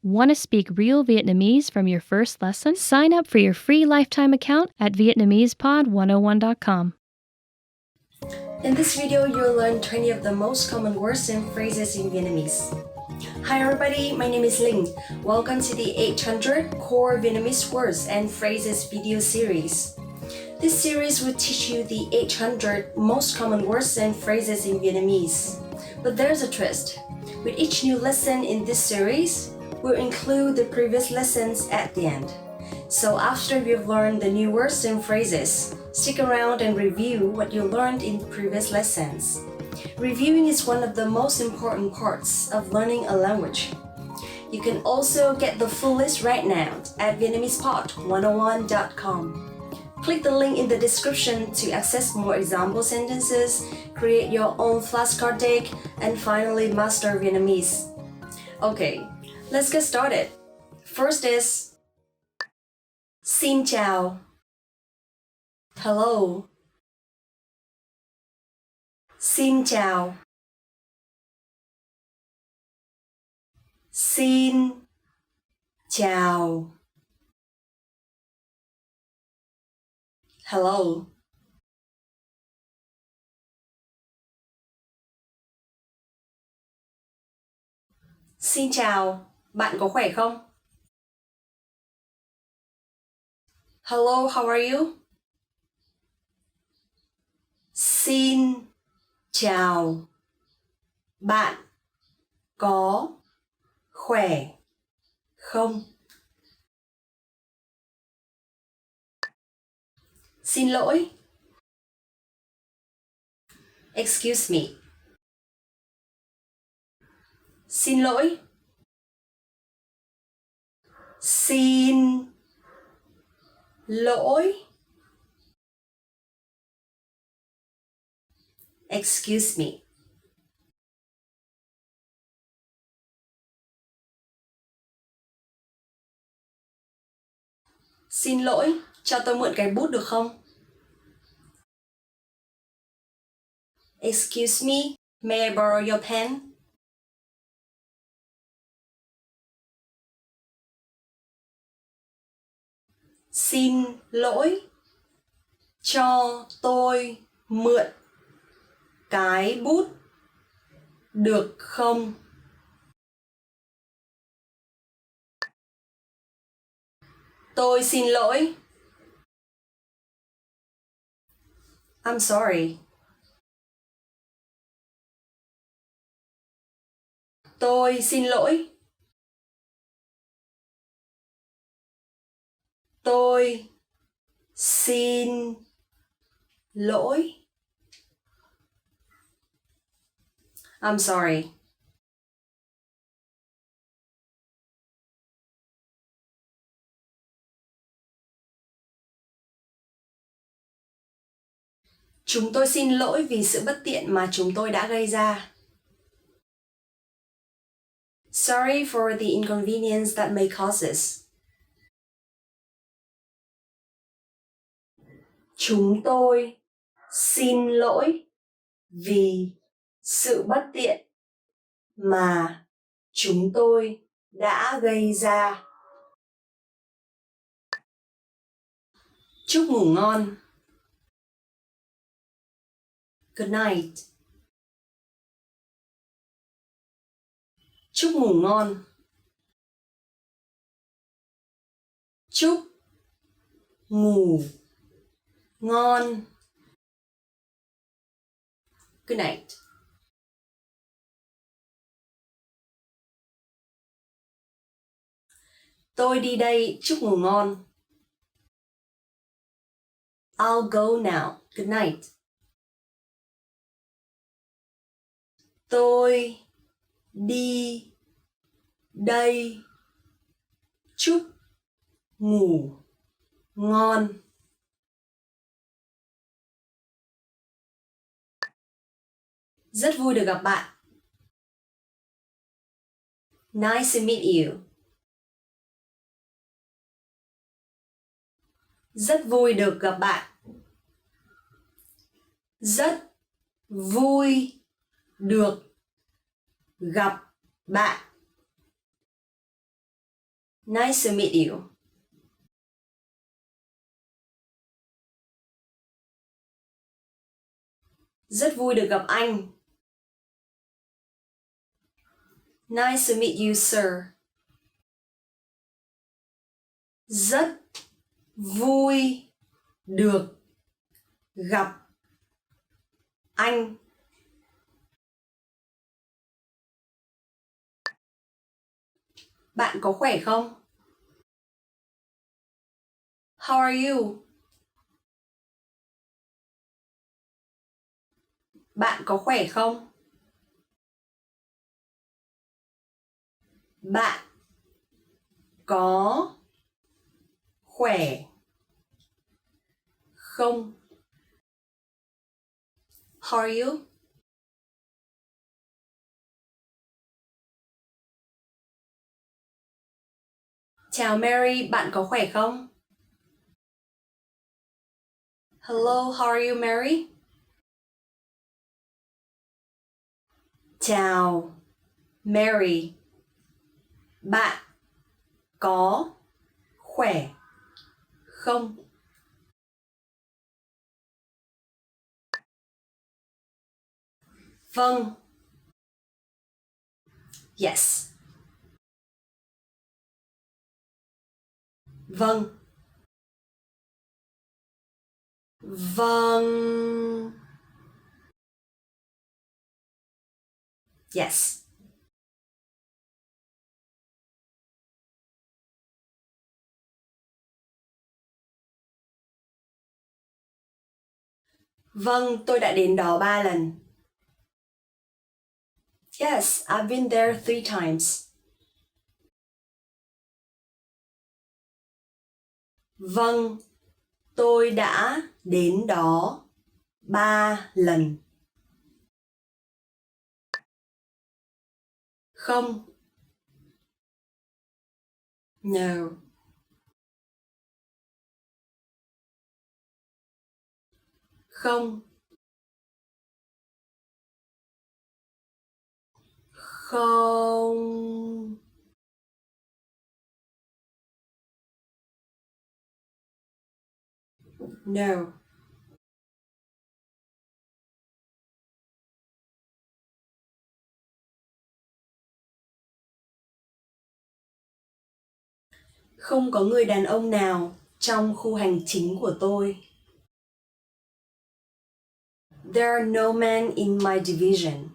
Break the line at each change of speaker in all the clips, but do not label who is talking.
Want to speak real Vietnamese from your first lesson? Sign up for your free lifetime account at Vietnamesepod101.com.
In this video, you'll learn 20 of the most common words and phrases in Vietnamese. Hi everybody, my name is Linh. Welcome to the 800 Core Vietnamese Words and Phrases video series. This series will teach you the 800 most common words and phrases in Vietnamese. But there's a twist. With each new lesson in this series, we'll include the previous lessons at the end. So after you've learned the new words and phrases, stick around and review what you learned in previous lessons. Reviewing is one of the most important parts of learning a language. You can also get the full list right now at Vietnamesepod101.com. Click the link in the description to access more example sentences, create your own flashcard deck, and finally master Vietnamese. Okay, let's get started. First is Xin chào. Hello. Xin chào. Xin chào. Hello. Xin chào, bạn có khỏe không? Hello, how are you? Xin chào, bạn có khỏe không? Xin lỗi. Excuse me. Xin lỗi. Xin lỗi. Excuse me. Xin lỗi, cho tôi mượn cái bút được không? Excuse me, may I borrow your pen? Xin lỗi, cho tôi mượn cái bút được không? Tôi xin lỗi. I'm sorry. Tôi xin lỗi. Tôi xin lỗi. I'm sorry. Chúng tôi xin lỗi vì sự bất tiện mà chúng tôi đã gây ra. Sorry for the inconvenience that may causes. Chúng tôi xin lỗi vì sự bất tiện mà chúng tôi đã gây ra. Chúc ngủ ngon. Good night. Chúc ngủ ngon. Chúc ngủ ngon. Good night. Tôi đi đây, chúc ngủ ngon. I'll go now. Good night. Tôi đi đây, chúc ngủ ngon. Rất vui được gặp bạn. Nice to meet you. Rất vui được gặp bạn. Rất vui được gặp bạn. Nice to meet you. Rất vui được gặp anh. Nice to meet you, sir. Rất vui được gặp anh. Bạn có khỏe không? How are you? Bạn có khỏe không? Bạn có khỏe không? How are you? Chào Mary, bạn có khỏe không? Hello, how are you, Mary? Chào Mary, bạn có khỏe không? Vâng. Yes. Vâng. Vâng. Yes. Vâng, tôi đã đến đó 3 lần. Yes, I've been there 3 times. Vâng, tôi đã đến đó 3 lần. Không. No. Không. Không. No. Không có người đàn ông nào trong khu hành chính của tôi. There are no men in my division.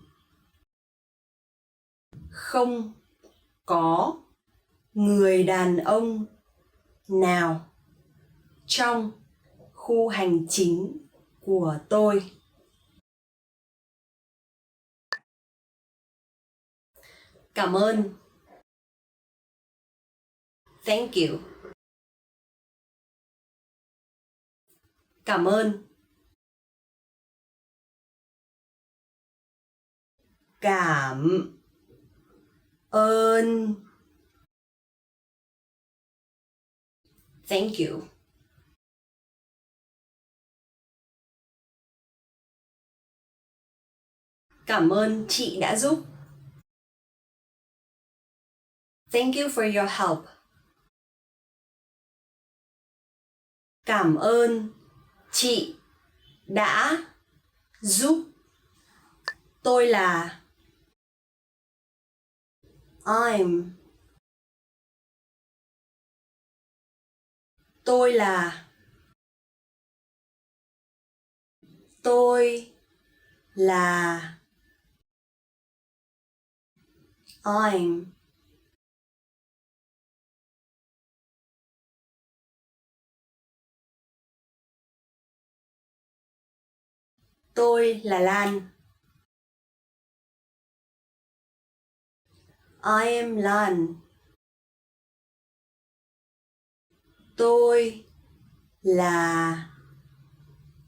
Không có người đàn ông nào trong khu hành chính của tôi. Cảm ơn. Thank you. Cảm ơn. Cảm ơn. Thank you. Cảm ơn chị đã giúp. Thank you for your help. Cảm ơn chị đã giúp. Tôi là I'm. Tôi là tôi là I'm. Tôi là Lan. I am Lan. Tôi là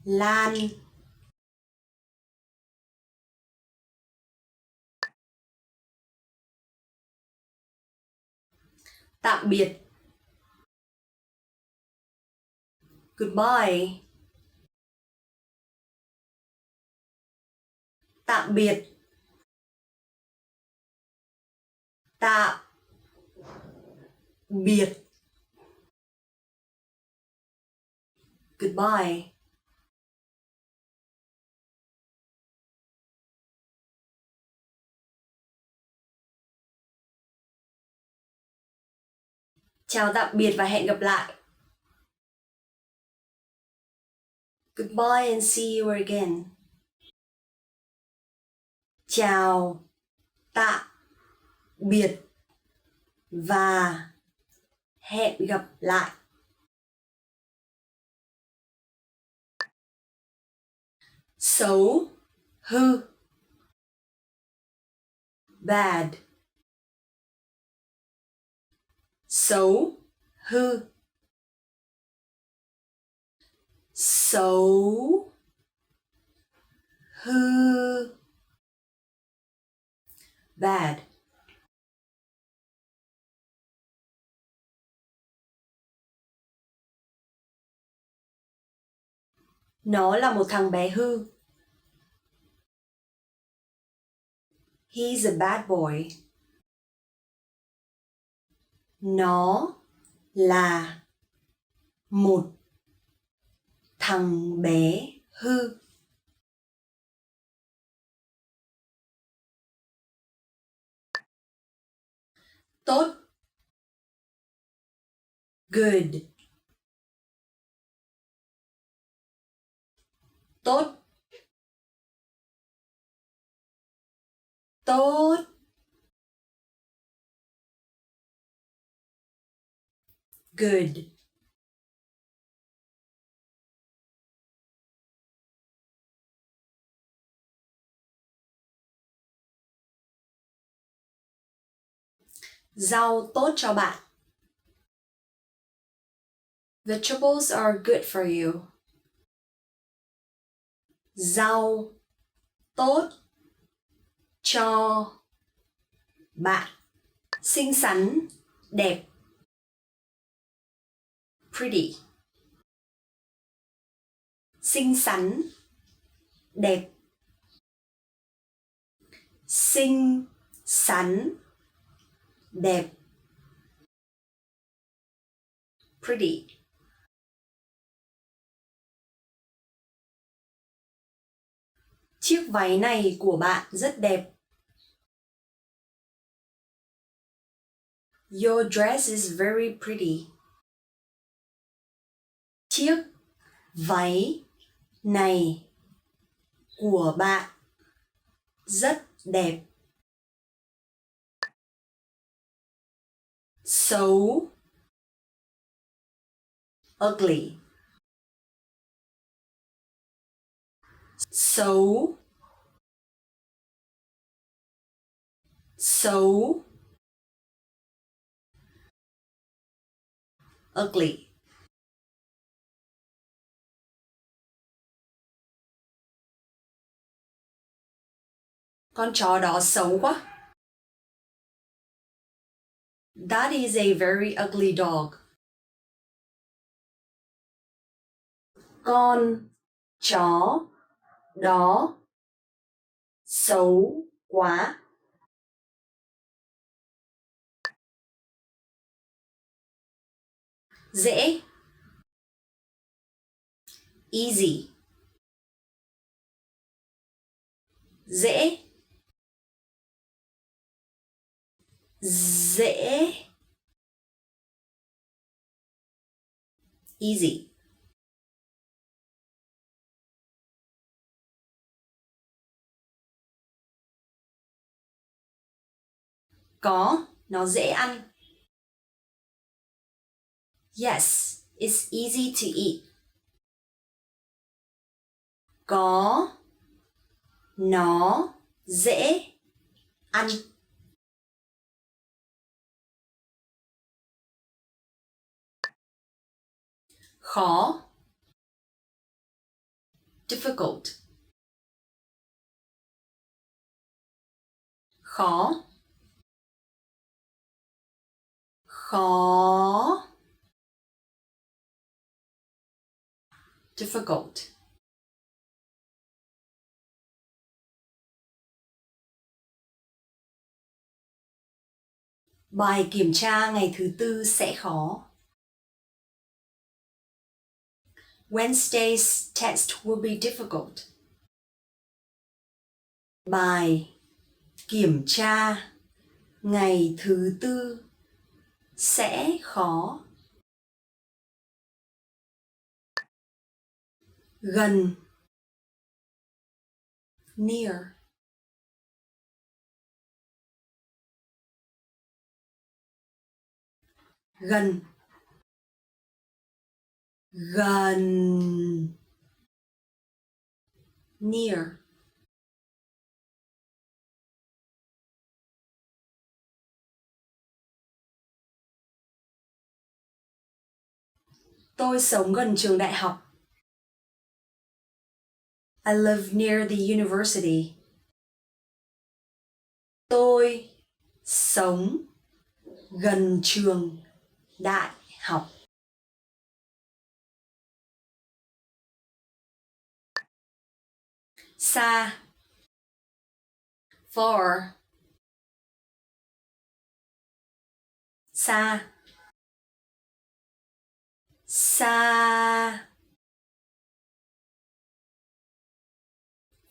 Lan. Tạm biệt. Goodbye. Tạm biệt. Tạm biệt. Goodbye. Chào tạm biệt và hẹn gặp lại. Goodbye and see you again. Chào tạm biệt và hẹn gặp lại. Xấu, hư. Bad. Xấu, hư. Xấu, hư. Bad. Nó là một thằng bé hư. He's a bad boy. Nó là một thằng bé hư. Tốt. Good. Tốt. Tốt. Good. Rau tốt cho bạn. Vegetables are good for you. Rau tốt cho bạn. Xinh xắn, đẹp. Pretty. Xinh xắn, đẹp. Xinh xắn, đẹp. Pretty. Chiếc váy này của bạn rất đẹp. Your dress is very pretty. Chiếc váy này của bạn rất đẹp. Xấu, ugly. Xấu, xấu, ugly. Con chó đó xấu quá. That is a very ugly dog. Con chó đó xấu quá. Dễ. Easy. Dễ. Dễ. Easy. Có, nó dễ ăn. Yes, it's easy to eat. Có, nó dễ ăn. Khó. Difficult. Khó. Khó. Difficult. Bài kiểm tra ngày thứ tư sẽ khó. Wednesday's test will be difficult. Bài kiểm tra ngày thứ tư sẽ khó. Gần, near. Gần, gần, near. Tôi sống gần trường đại học. I live near the university. Tôi sống gần trường đại học. Xa, far. Xa, xa,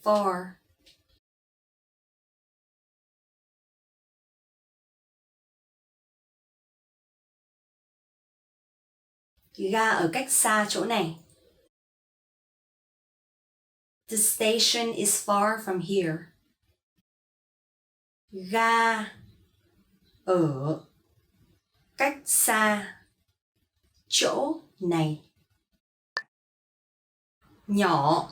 far. Ga ở cách xa chỗ này. The station is far from here. Ga ở cách xa chỗ này. Nhỏ,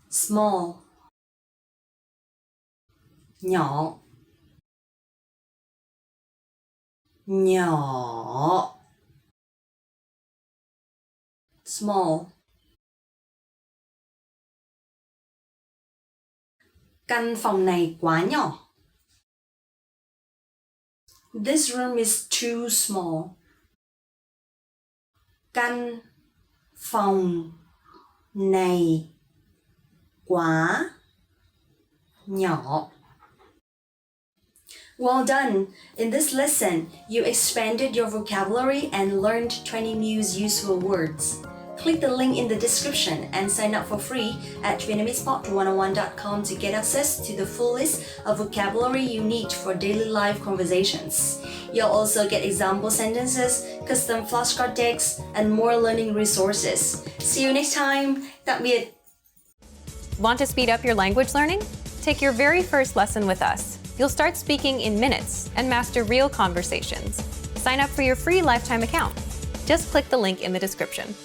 small. Nhỏ, nhỏ, small. Căn phòng này quá nhỏ. This room is too small. Căn phòng này quá nhỏ. Well done! In this lesson, you expanded your vocabulary and learned 20 new useful words. Click the link in the description and sign up for free at VietnamesePod101.com to get access to the full list of vocabulary you need for daily life conversations. You'll also get example sentences, custom flashcard decks, and more learning resources. See you next time! Tạm biệt!
Want to speed up your language learning? Take your very first lesson with us. You'll start speaking in minutes and master real conversations. Sign up for your free lifetime account. Just click the link in the description.